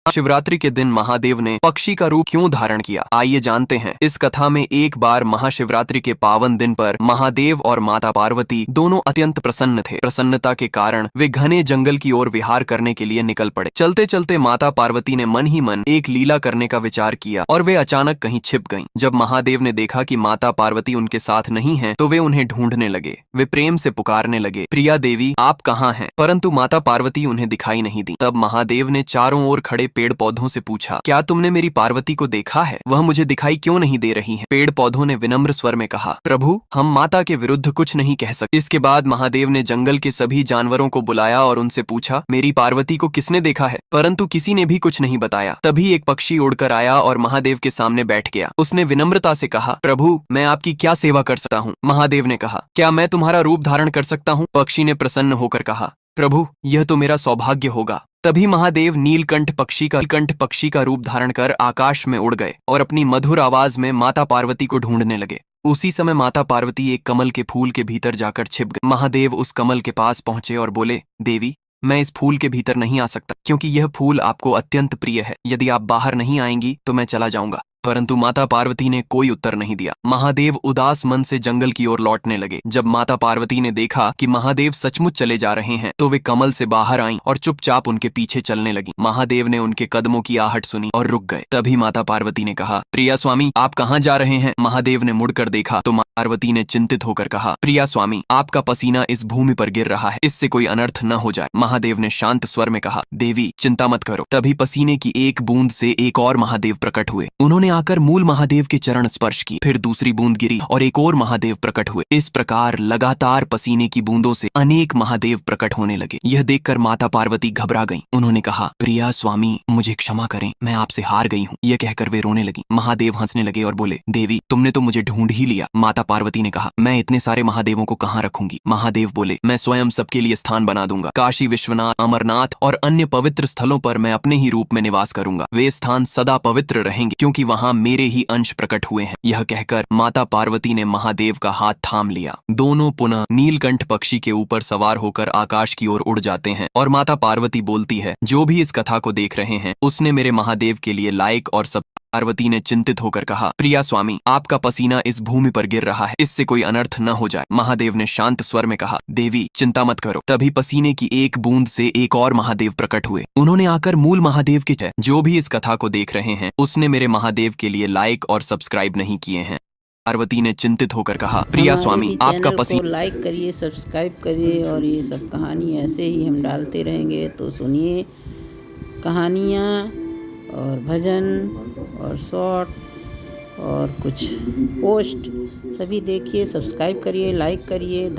शिवरात्रि के दिन महादेव ने पक्षी का रूप क्यों धारण किया, आइए जानते हैं। इस कथा में एक बार महाशिवरात्रि के पावन दिन पर महादेव और माता पार्वती दोनों अत्यंत प्रसन्न थे। प्रसन्नता के कारण वे घने जंगल की ओर विहार करने के लिए निकल पड़े। चलते चलते माता पार्वती ने मन ही मन एक लीला करने का विचार किया और वे अचानक कहीं छिप गईं। जब महादेव ने देखा कि माता पार्वती उनके साथ नहीं है तो वे उन्हें ढूंढने लगे। वे प्रेम से पुकारने लगे, प्रिया देवी आप कहाँ हैं? परंतु माता पार्वती उन्हें दिखाई नहीं दी। तब महादेव ने चारों ओर खड़े पेड़ पौधों से पूछा, क्या तुमने मेरी पार्वती को देखा है? वह मुझे दिखाई क्यों नहीं दे रही है? पेड़ पौधों ने विनम्र स्वर में कहा, प्रभु हम माता के विरुद्ध कुछ नहीं कह सकते। इसके बाद महादेव ने जंगल के सभी जानवरों को बुलाया और उनसे पूछा, मेरी पार्वती को किसने देखा है? परंतु किसी ने भी कुछ नहीं बताया। तभी एक पक्षी उड़कर आया और महादेव के सामने बैठ गया। उसने विनम्रता से कहा, प्रभु मैं आपकी क्या सेवा कर सकता हूँ? महादेव ने कहा, क्या मैं तुम्हारा रूप धारण कर सकता हूँ? पक्षी ने प्रसन्न होकर कहा, प्रभु यह तो मेरा सौभाग्य होगा। तभी महादेव नीलकंठ पक्षी का रूप धारण कर आकाश में उड़ गए और अपनी मधुर आवाज में माता पार्वती को ढूंढने लगे। उसी समय माता पार्वती एक कमल के फूल के भीतर जाकर छिप गई। महादेव उस कमल के पास पहुंचे और बोले, देवी मैं इस फूल के भीतर नहीं आ सकता क्योंकि यह फूल आपको अत्यंत प्रिय है। यदि आप बाहर नहीं आएंगी तो मैं चला जाऊंगा। परंतु माता पार्वती ने कोई उत्तर नहीं दिया। महादेव उदास मन से जंगल की ओर लौटने लगे। जब माता पार्वती ने देखा कि महादेव सचमुच चले जा रहे हैं तो वे कमल से बाहर आईं और चुपचाप उनके पीछे चलने लगी। महादेव ने उनके कदमों की आहट सुनी और रुक गए। तभी माता पार्वती ने कहा, प्रिया स्वामी आप कहाँ जा रहे हैं? महादेव ने मुड़कर देखा तो पार्वती ने चिंतित होकर कहा, प्रिया स्वामी आपका पसीना इस भूमि पर गिर रहा है, इससे कोई अनर्थ न हो जाए। महादेव ने शांत स्वर में कहा, देवी चिंता मत करो। तभी पसीने की एक बूंद से एक और महादेव प्रकट हुए। उन्होंने आकर मूल महादेव के चरण स्पर्श की। फिर दूसरी बूंद गिरी और एक और महादेव प्रकट हुए। इस प्रकार लगातार पसीने की बूंदों से अनेक महादेव प्रकट होने लगे। यह देखकर माता पार्वती घबरा गईं। उन्होंने कहा, प्रिया स्वामी मुझे क्षमा करें, मैं आपसे हार गई हूँ। यह कहकर वे रोने लगी। महादेव हंसने लगे और बोले, देवी तुमने तो मुझे ढूंढ ही लिया। माता पार्वती ने कहा, मैं इतने सारे महादेवों को कहाँ रखूंगी? महादेव बोले, मैं स्वयं सबके लिए स्थान बना दूंगा। काशी विश्वनाथ, अमरनाथ और अन्य पवित्र स्थलों पर मैं अपने ही रूप में निवास करूंगा। वे स्थान सदा पवित्र रहेंगे क्योंकि वहां मेरे ही अंश प्रकट हुए हैं। यह कहकर माता पार्वती ने महादेव का हाथ थाम लिया। दोनों पुनः नीलकंठ पक्षी के ऊपर सवार होकर आकाश की ओर उड़ जाते हैं और माता पार्वती बोलती है, जो भी इस कथा को देख रहे हैं उसने मेरे महादेव के लिए लायक और सब। पार्वती ने चिंतित होकर कहा, प्रिया स्वामी आपका पसीना इस भूमि पर गिर रहा है, इससे कोई अनर्थ न हो जाए। महादेव ने शांत स्वर में कहा, देवी चिंता मत करो। तभी पसीने की एक बूंद से एक और महादेव प्रकट हुए। उन्होंने आकर मूल महादेव के जो भी इस कथा को देख रहे हैं उसने मेरे महादेव के लिए लाइक और सब्सक्राइब नहीं किए हैं। पार्वती ने चिंतित होकर कहा, प्रिया स्वामी आपका पसीना लाइक करिए, सब्सक्राइब करिए और ये सब कहानी ऐसे ही हम डालते रहेंगे। तो सुनिए कहानियाँ और भजन और शॉर्ट और कुछ पोस्ट सभी देखिए, सब्सक्राइब करिए, लाइक करिए।